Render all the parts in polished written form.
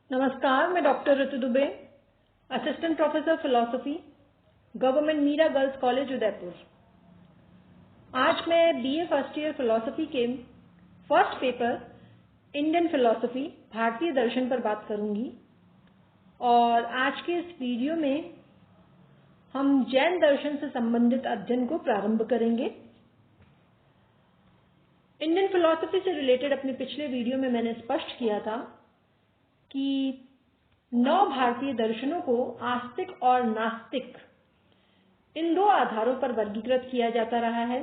नमस्कार, मैं doctor Ritu Dubey, assistant professor philosophy, government Meera girls college Udaipur. आज मैं बीए फर्स्ट ईयर फिलॉसफी के फर्स्ट पेपर इंडियन फिलॉसफी भारतीय दर्शन पर बात करूंगी और आज के इस वीडियो में हम जैन दर्शन से संबंधित अध्ययन को प्रारंभ करेंगे। इंडियन फिलॉसफी से रिलेटेड अपने पिछले वीडियो में मैंने स्पष्ट किया था कि 9 भारतीय दर्शनों को आस्तिक और नास्तिक इन दो आधारों पर वर्गीकृत किया जाता रहा है।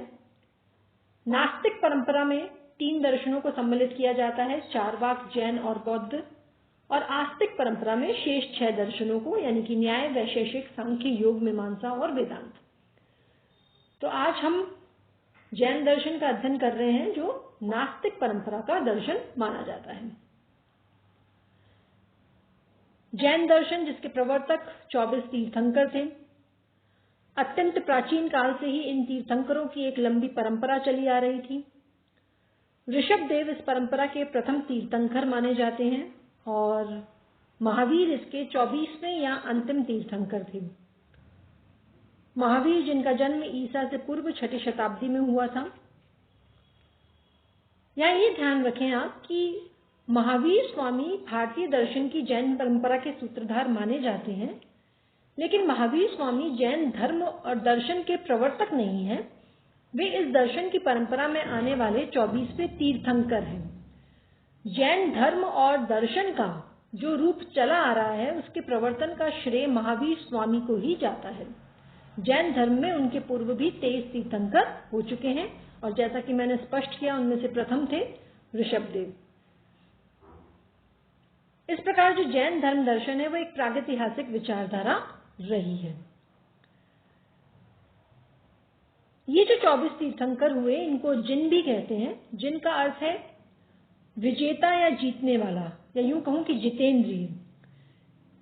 नास्तिक परंपरा में 3 दर्शनों को सम्मिलित किया जाता है, चार्वाक, जैन और बौद्ध, और आस्तिक परंपरा में शेष 6 दर्शनों को यानी कि न्याय, वैशेषिक, सांख्य, योग, मीमांसा और वेदांत। तो आज हम जैन दर्शन का अध्ययन कर रहे हैं जो नास्तिक परंपरा का दर्शन माना जाता है। जैन दर्शन जिसके प्रवर्तक 24 तीर्थंकर थे। अत्यंत प्राचीन काल से ही इन तीर्थंकरों की एक लंबी परंपरा चली आ रही थी। ऋषभदेव इस परंपरा के प्रथम तीर्थंकर माने जाते हैं और महावीर इसके 24वें या अंतिम तीर्थंकर थे। महावीर जिनका जन्म ईसा से पूर्व 6ठी शताब्दी में हुआ था। यहाँ ये ध्यान रखें आप कि महावीर स्वामी भारतीय दर्शन की जैन परंपरा के सूत्रधार माने जाते हैं, लेकिन महावीर स्वामी जैन धर्म और दर्शन के प्रवर्तक नहीं हैं। वे इस दर्शन की परंपरा में आने वाले 24वें तीर्थंकर हैं। जैन धर्म और दर्शन का जो रूप चला आ रहा है उसके प्रवर्तन का श्रेय महावीर स्वामी को ही जाता है। जैन धर्म में उनके पूर्व भी 23 तीर्थंकर हो चुके हैं और जैसा कि मैंने स्पष्ट किया उनमें से प्रथम थे ऋषभदेव। इस प्रकार जो जैन धर्म दर्शन है वो एक प्रागैतिहासिक विचारधारा रही है। ये जो 24 तीर्थंकर हुए इनको जिन भी कहते हैं। जिन का अर्थ है विजेता या जीतने वाला, या यूं कहूं कि जितेंद्रिय।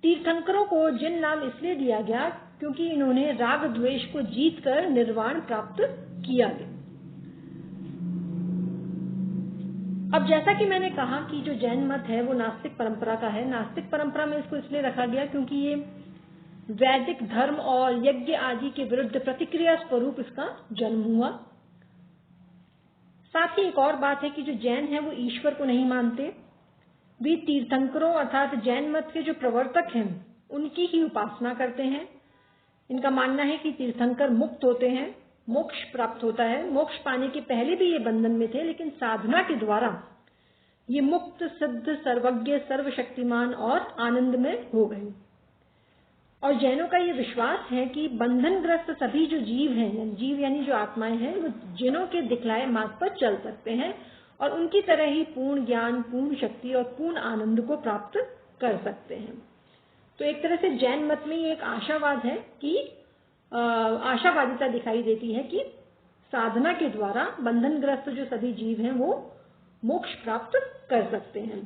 तीर्थंकरों को जिन नाम इसलिए दिया गया क्योंकि इन्होंने राग द्वेष को जीतकर निर्वाण प्राप्त किया गया। अब जैसा कि मैंने कहा कि जो जैन मत है वो नास्तिक परंपरा का है। नास्तिक परंपरा में इसको इसलिए रखा गया क्योंकि ये वैदिक धर्म और यज्ञ आदि के विरुद्ध प्रतिक्रिया स्वरूप इसका जन्म हुआ। साथ ही एक और बात है कि जो जैन है वो ईश्वर को नहीं मानते। वे तीर्थंकरों अर्थात जैन मत के जो प्रवर्तक हैं उनकी ही उपासना करते हैं। इनका मानना है कि तीर्थंकर मुक्त होते हैं, मोक्ष प्राप्त होता है। मोक्ष पाने के पहले भी ये बंधन में थे, लेकिन साधना के द्वारा ये मुक्त, सिद्ध, सर्वज्ञ, सर्वशक्तिमान और आनंदमय हो गए। और जैनों का ये विश्वास है कि बंधनग्रस्त सभी जो जीव हैं, जीव यानी जो आत्माएं हैं, वो जिनों के दिखलाए मार्ग पर चल सकते हैं और उनकी तरह ही पूर्ण ज्ञान, पूर्ण शक्ति और पूर्ण आनंद को प्राप्त कर सकते हैं। तो एक तरह से जैन मत में ये एक आशावाद है कि आशावादिता दिखाई देती है कि साधना के द्वारा बंधनग्रस्त जो सभी जीव हैं वो मोक्ष प्राप्त कर सकते हैं।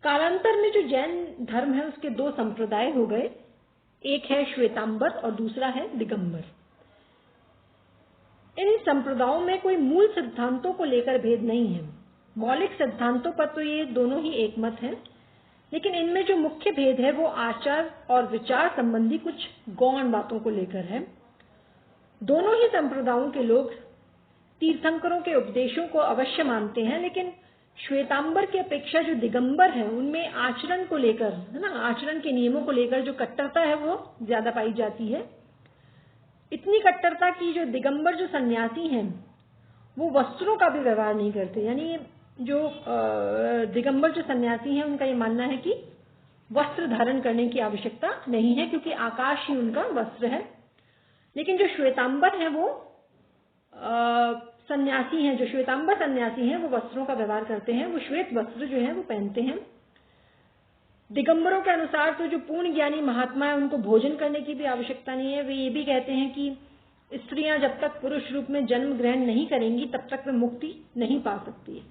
कालांतर में जो जैन धर्म है उसके 2 संप्रदाय हो गए। एक है श्वेतांबर और दूसरा है दिगंबर। इन संप्रदायों में कोई मूल सिद्धांतों को लेकर भेद नहीं है। मौलिक सिद्धांतों पर तो ये दोनों ही एक मत है, लेकिन इनमें जो मुख्य भेद है वो आचार और विचार संबंधी कुछ गौण बातों को लेकर है। दोनों ही संप्रदायों के लोग तीर्थंकरों के उपदेशों को अवश्य मानते हैं, लेकिन श्वेतांबर की अपेक्षा जो दिगंबर है उनमें आचरण को लेकर, है ना, आचरण के नियमों को लेकर जो कट्टरता है वो ज्यादा पाई जाती है। इतनी कट्टरता की जो दिगंबर जो सन्यासी हैं वो वस्त्रों का भी व्यवहार नहीं करते। यानी जो दिगंबर जो सन्यासी हैं उनका ये मानना है कि वस्त्र धारण करने की आवश्यकता नहीं है क्योंकि आकाश ही उनका वस्त्र है। लेकिन जो श्वेतांबर हैं वो सन्यासी हैं, जो श्वेतांबर सन्यासी हैं वो वस्त्रों का व्यवहार करते हैं, वो श्वेत वस्त्र जो है वो पहनते हैं। दिगंबरों के अनुसार तो जो पूर्ण ज्ञानी महात्मा है उनको भोजन करने की भी आवश्यकता नहीं है। वे ये भी कहते हैं कि स्त्रियां जब तक पुरुष रूप में जन्म ग्रहण नहीं करेंगी तब तक वे मुक्ति नहीं पा सकती है।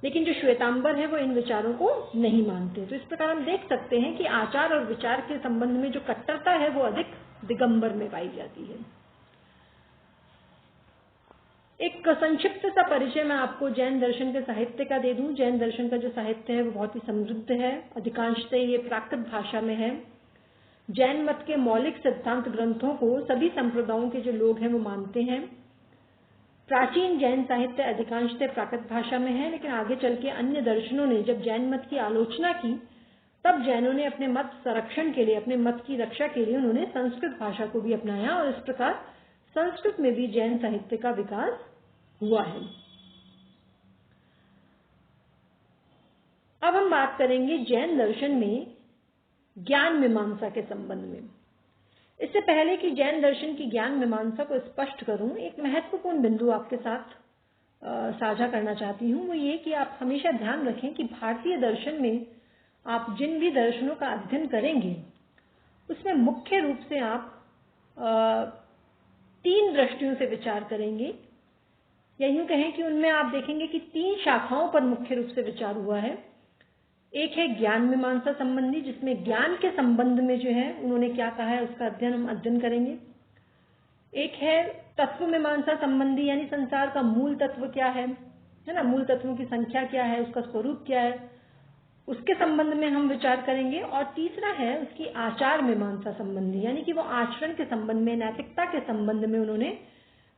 लेकिन जो श्वेतांबर है वो इन विचारों को नहीं मानते। तो इस प्रकार हम देख सकते हैं कि आचार और विचार के संबंध में जो कट्टरता है वो अधिक दिगंबर में पाई जाती है। एक संक्षिप्त सा परिचय मैं आपको जैन दर्शन के साहित्य का दे दूं। जैन दर्शन का जो साहित्य है वो बहुत ही समृद्ध है, अधिकांशतः ये प्राकृत भाषा में है। जैन मत के मौलिक सिद्धांत ग्रंथों को सभी संप्रदायों के जो लोग हैं वो मानते हैं। प्राचीन जैन साहित्य अधिकांशतः प्राकृत भाषा में है, लेकिन आगे चल के अन्य दर्शनों ने जब जैन मत की आलोचना की तब जैनों ने अपने मत संरक्षण के लिए, अपने मत की रक्षा के लिए उन्होंने संस्कृत भाषा को भी अपनाया और इस प्रकार संस्कृत में भी जैन साहित्य का विकास हुआ है। अब हम बात करेंगे जैन दर्शन में ज्ञान मीमांसा के संबंध में। इससे पहले कि जैन दर्शन की ज्ञान मीमांसा को स्पष्ट करूं, एक महत्वपूर्ण बिंदु आपके साथ साझा करना चाहती हूं। वो ये कि आप हमेशा ध्यान रखें कि भारतीय दर्शन में आप जिन भी दर्शनों का अध्ययन करेंगे उसमें मुख्य रूप से आप 3 दृष्टियों से विचार करेंगे, या यूं कहें कि उनमें आप देखेंगे कि 3 शाखाओं पर मुख्य रूप से विचार हुआ है। एक है ज्ञान मीमांसा संबंधी, जिसमें ज्ञान के संबंध में जो है उन्होंने क्या कहा है उसका हम अध्ययन करेंगे। एक है तत्व मीमांसा संबंधी, यानी संसार का मूल तत्व क्या है ना, मूल तत्वों की संख्या क्या है, उसका स्वरूप क्या है, उसके संबंध में हम विचार करेंगे। और तीसरा है उसकी आचार मीमांसा संबंधी, यानी कि वो आचरण के संबंध में, नैतिकता के संबंध में उन्होंने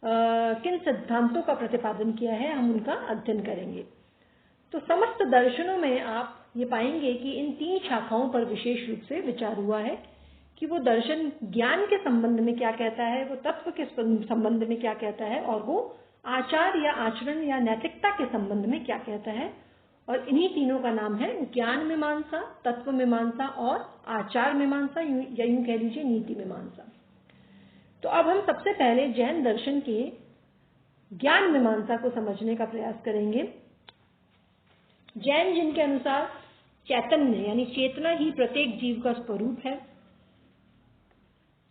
किन सिद्धांतों का प्रतिपादन किया है, हम उनका अध्ययन करेंगे। तो समस्त दर्शनों में आप ये पाएंगे कि इन 3 शाखाओं पर विशेष रूप से विचार हुआ है कि वो दर्शन ज्ञान के संबंध में क्या कहता है, वो तत्व के संबंध में क्या कहता है, और वो आचार या आचरण या नैतिकता के संबंध में क्या कहता है। और इन्हीं तीनों का नाम है ज्ञान मीमांसा, तत्व मीमांसा और आचार मीमांसा, या यूं कह लीजिए नीति मीमांसा। तो अब हम सबसे पहले जैन दर्शन के ज्ञान मीमांसा को समझने का प्रयास करेंगे। जैन जिनके अनुसार चैतन्य यानी चेतना ही प्रत्येक जीव का स्वरूप है।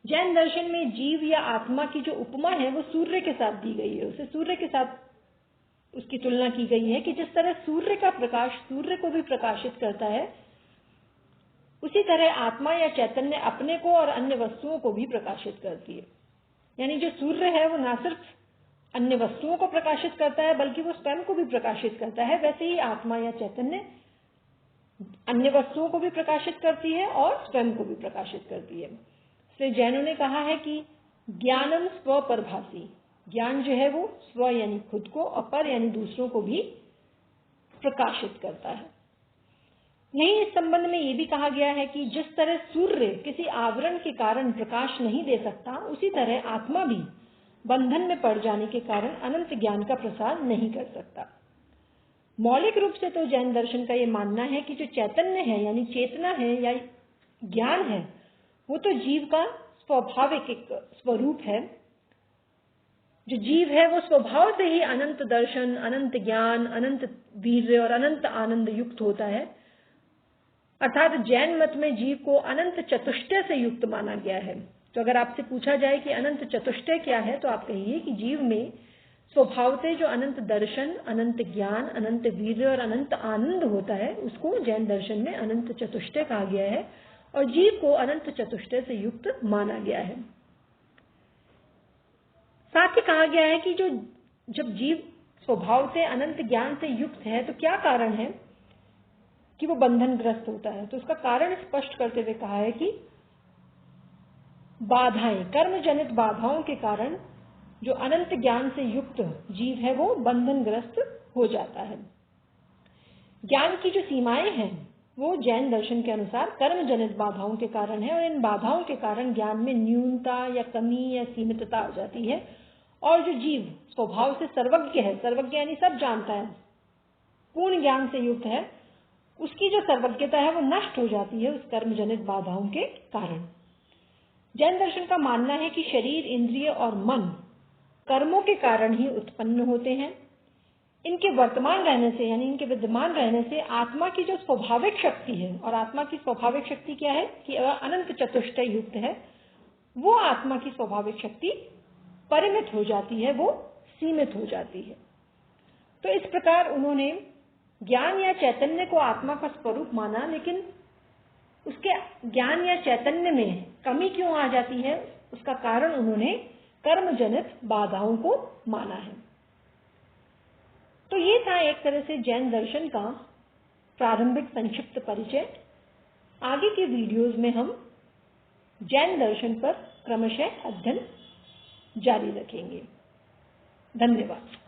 जैन दर्शन में जीव या आत्मा की जो उपमा है वो सूर्य के साथ दी गई है। उसे सूर्य के साथ उसकी तुलना की गई है कि जिस तरह सूर्य का प्रकाश सूर्य को भी प्रकाशित करता है, उसी तरह आत्मा या चैतन्य अपने को और अन्य वस्तुओं को भी प्रकाशित करती है। यानी जो सूर्य है वो ना सिर्फ अन्य वस्तुओं को प्रकाशित करता है बल्कि वो स्वयं को भी प्रकाशित करता है। वैसे ही आत्मा या चैतन्य अन्य वस्तुओं को भी प्रकाशित करती है और स्वयं को भी प्रकाशित करती है। इसलिए जैनों ने कहा है कि ज्ञानम स्वपरभासी, ज्ञान जो है वो स्व यानी खुद को, अपर यानी दूसरों को भी प्रकाशित करता है। यही इस संबंध में ये भी कहा गया है कि जिस तरह सूर्य किसी आवरण के कारण प्रकाश नहीं दे सकता, उसी तरह आत्मा भी बंधन में पड़ जाने के कारण अनंत ज्ञान का प्रसार नहीं कर सकता। मौलिक रूप से तो जैन दर्शन का ये मानना है कि जो चैतन्य है यानी चेतना है या ज्ञान है, वो तो जीव का स्वाभाविक एक स्वरूप है। जो जीव है वो स्वभाव से ही अनंत दर्शन, अनंत ज्ञान, अनंत वीर्य और अनंत आनंद युक्त होता है। अर्थात जैन मत में जीव को अनंत चतुष्टय से युक्त माना गया है। तो अगर आपसे पूछा जाए कि अनंत चतुष्टय क्या है, तो आप कहिए कि जीव में स्वभावतः जो अनंत दर्शन, अनंत ज्ञान, अनंत वीर्य और अनंत आनंद होता है, उसको जैन दर्शन में अनंत चतुष्टय कहा गया है और जीव को अनंत चतुष्टय से युक्त माना गया है। साथ ही कहा गया है कि जब जीव स्वभावतः अनंत ज्ञान से युक्त है तो क्या कारण है कि वो बंधनग्रस्त होता है। तो उसका कारण स्पष्ट करते हुए कहा है कि बाधाएं, कर्म जनित बाधाओं के कारण जो अनंत ज्ञान से युक्त जीव है वो बंधनग्रस्त हो जाता है। ज्ञान की जो सीमाएं हैं वो जैन दर्शन के अनुसार कर्म जनित बाधाओं के कारण है और इन बाधाओं के कारण ज्ञान में न्यूनता या कमी या सीमितता आ जाती है और जो जीव स्वभाव से सर्वज्ञ है, सर्वज्ञ यानी सब जानता है, पूर्ण ज्ञान से युक्त है, उसकी जो सर्वज्ञता है वो नष्ट हो जाती है उस कर्म जनित बाधाओं के कारण। जैन दर्शन का मानना है कि शरीर, इंद्रिय और मन कर्मों के कारण ही उत्पन्न होते हैं। इनके वर्तमान रहने से यानी इनके विद्यमान रहने से आत्मा की जो स्वाभाविक शक्ति है, और आत्मा की स्वाभाविक शक्ति क्या है कि वह अनंत चतुष्टय युक्त है, वो आत्मा की स्वाभाविक शक्ति परिमित हो जाती है, वो सीमित हो जाती है। तो इस प्रकार उन्होंने ज्ञान या चैतन्य को आत्मा का स्वरूप माना, लेकिन उसके ज्ञान या चैतन्य में कमी क्यों आ जाती है, उसका कारण उन्होंने कर्म जनित बाधाओं को माना है। तो ये था एक तरह से जैन दर्शन का प्रारंभिक संक्षिप्त परिचय। आगे के वीडियोस में हम जैन दर्शन पर क्रमशः अध्ययन जारी रखेंगे। धन्यवाद।